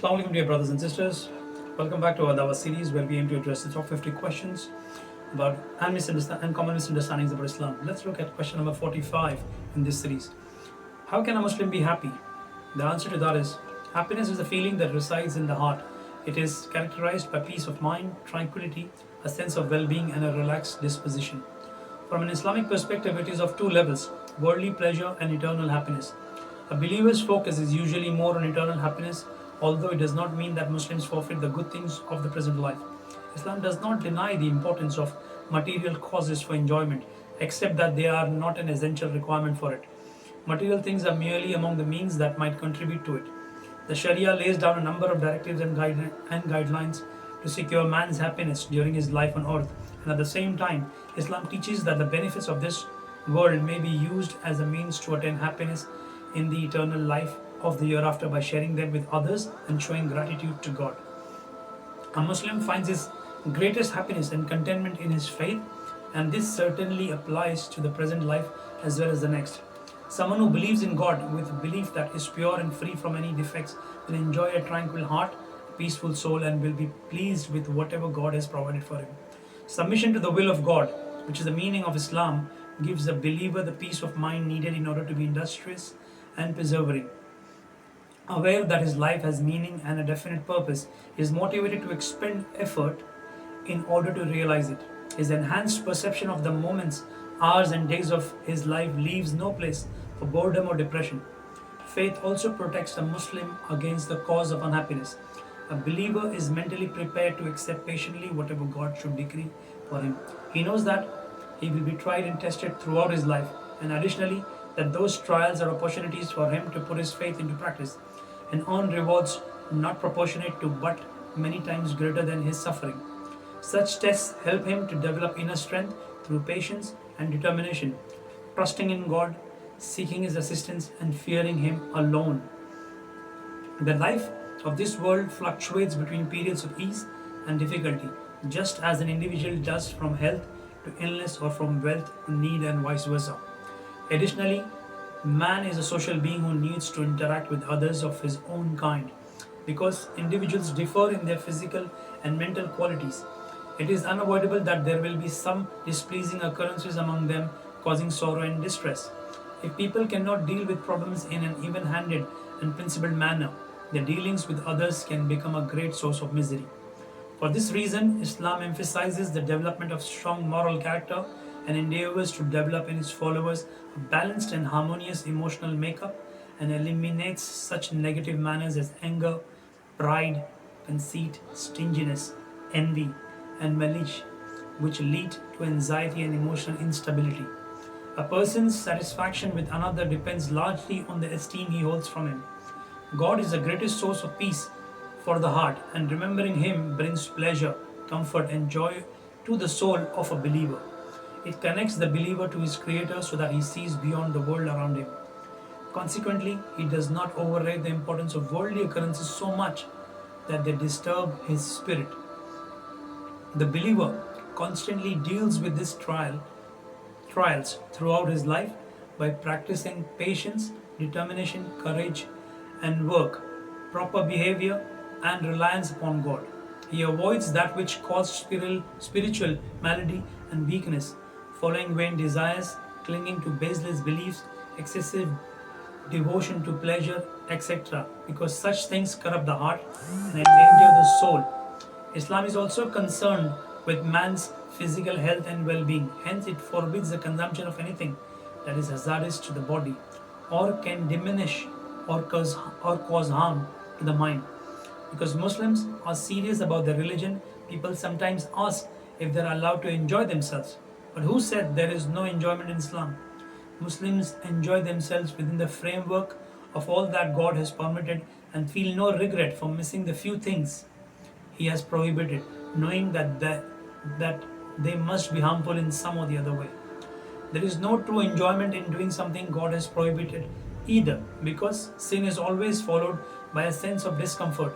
Assalamu alaikum, dear brothers and sisters. Welcome back to our Dawah series where we aim to address the top 50 questions about and common misunderstandings about Islam. Let's look at question number 45 in this series. How can a Muslim be happy? The answer to that is happiness is a feeling that resides in the heart. It is characterized by peace of mind, tranquility, a sense of well being, and a relaxed disposition. From an Islamic perspective, it is of two levels worldly pleasure and eternal happiness. A believer's focus is usually more on eternal happiness, although it does not mean that Muslims forfeit the good things of the present life. Islam does not deny the importance of material causes for enjoyment, except that they are not an essential requirement for it. Material things are merely among the means that might contribute to it. The Sharia lays down a number of directives and guidelines to secure man's happiness during his life on earth, and at the same time, Islam teaches that the benefits of this world may be used as a means to attain happiness in the eternal life of the hereafter by sharing them with others and showing gratitude to God. A Muslim finds his greatest happiness and contentment in his faith, and this certainly applies to the present life as well as the next. Someone who believes in God with a belief that is pure and free from any defects will enjoy a tranquil heart, a peaceful soul, and will be pleased with whatever God has provided for him. Submission to the will of God, which is the meaning of Islam, gives the believer the peace of mind needed in order to be industrious and persevering. Aware that his life has meaning and a definite purpose, he is motivated to expend effort in order to realize it. His enhanced perception of the moments, hours, and days of his life leaves no place for boredom or depression. Faith also protects a Muslim against the cause of unhappiness. A believer is mentally prepared to accept patiently whatever God should decree for him. He knows that he will be tried and tested throughout his life, and additionally, that those trials are opportunities for him to put his faith into practice and earn rewards not proportionate to but many times greater than his suffering. Such tests help him to develop inner strength through patience and determination, trusting in God, seeking His assistance, and fearing Him alone. The life of this world fluctuates between periods of ease and difficulty, just as an individual does from health to illness or from wealth to need and vice versa. Additionally, man is a social being who needs to interact with others of his own kind. Because individuals differ in their physical and mental qualities, it is unavoidable that there will be some displeasing occurrences among them, causing sorrow and distress. If people cannot deal with problems in an even handed and principled manner, their dealings with others can become a great source of misery. For this reason, Islam emphasizes the development of strong moral character and endeavors to develop in its followers a balanced and harmonious emotional makeup and eliminates such negative manners as anger, pride, conceit, stinginess, envy, and malice, which lead to anxiety and emotional instability. A person's satisfaction with another depends largely on the esteem he holds from him. God is the greatest source of peace for the heart, and remembering Him brings pleasure, comfort, and joy to the soul of a believer. It connects the believer to his Creator so that he sees beyond the world around him. Consequently, he does not overrate the importance of worldly occurrences so much that they disturb his spirit. The believer constantly deals with these trials throughout his life by practicing patience, determination, courage, and work, proper behavior, and reliance upon God. He avoids that which causes spiritual malady and weakness, following vain desires, clinging to baseless beliefs, excessive devotion to pleasure, etc., because such things corrupt the heart and endanger the soul. Islam is also concerned with man's physical health and well being, hence, it forbids the consumption of anything that is hazardous to the body or can diminish or cause harm to the mind. Because Muslims are serious about their religion, people sometimes ask if they are allowed to enjoy themselves. But who said there is no enjoyment in Islam? Muslims enjoy themselves within the framework of all that God has permitted and feel no regret for missing the few things He has prohibited, knowing that they must be harmful in some or the other way. There is no true enjoyment in doing something God has prohibited either, because sin is always followed by a sense of discomfort.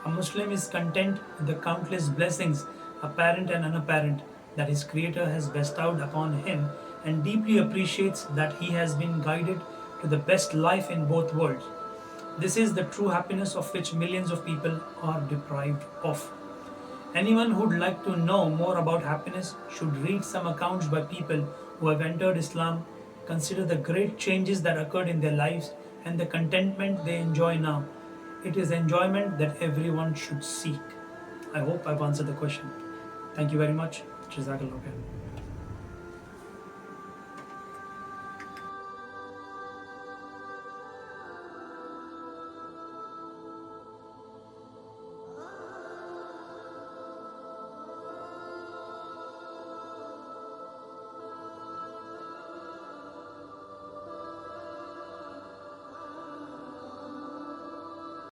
A Muslim is content with the countless blessings, apparent and unapparent, that his Creator has bestowed upon him and deeply appreciates that he has been guided to the best life in both worlds. This is the true happiness of which millions of people are deprived of. Anyone who would like to know more about happiness should read some accounts by people who have entered Islam, consider the great changes that occurred in their lives and the contentment they enjoy now. It is enjoyment that everyone should seek. I hope I've answered the question. Thank you very much. Jazakallah khair.